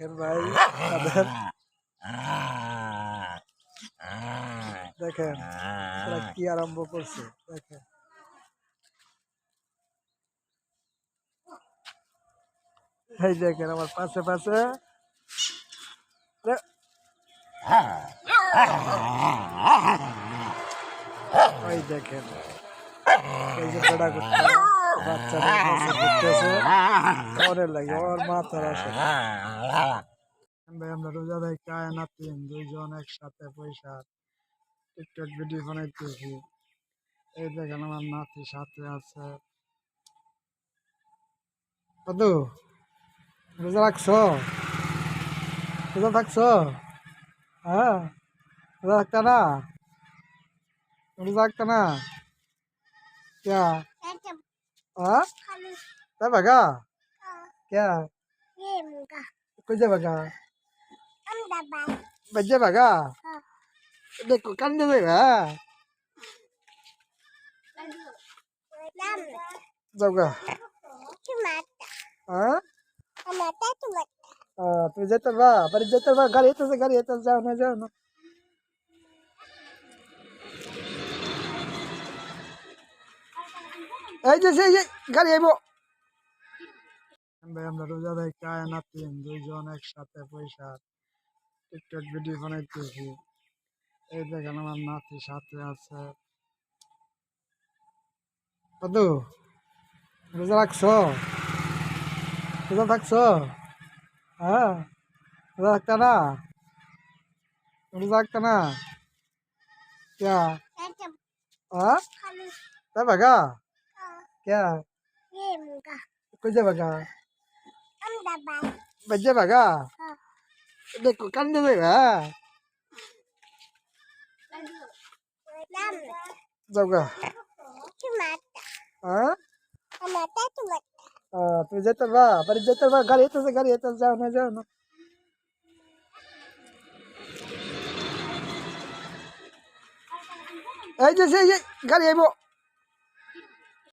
দেখেন ভাই তাদের দেখেন তারা কি আরম্ভ করছে দেখেন এই দেখেন আমার পাশে পাশে ওই দেখেন এই যে বেড়া করতে বাচ্চারা কাছে ঘুরতেছে ওরে লাগে ওর মাথার আসে ভাই আমরা রোজা দেখে নাতিন দুইজন একসাথে পয়সা টিকটক ভিডিও বানাইতেছি এই দেখেন আমার নাতি সাথে আছে কদু রোজা রাখছো রোজা থাকছো হ্যাঁ রোজা রাখতা না রোজা রাখতা না क्या हाँ तब बगा क्या कुछ बगा बच्चे बगा देखो कंधे देगा जाऊगा हाँ तू जाता बा पर जाता बा गाड़ी तो जाओ ना এই যে সেই গাড়ি আইব ভাই আমরা রোজা দেখে নাতিন দুইজন একসাথে পয়সা টিকটক ভিডিও বানাইতেছি এই দেখেন আমার নাতি সাথে আছে কদু রোজা রাখছো রোজা থাকছো হ্যাঁ রোজা রাখতা না রোজা রাখতা না क्या हाँ तब बगा क्या कुछ बगा बच्चे बगा देखो कंधे देगा जाऊगा हाँ तू जाता बा पर जाता बा गाड़ी तो जाओ ना এই যে সেই গাড়ি আইব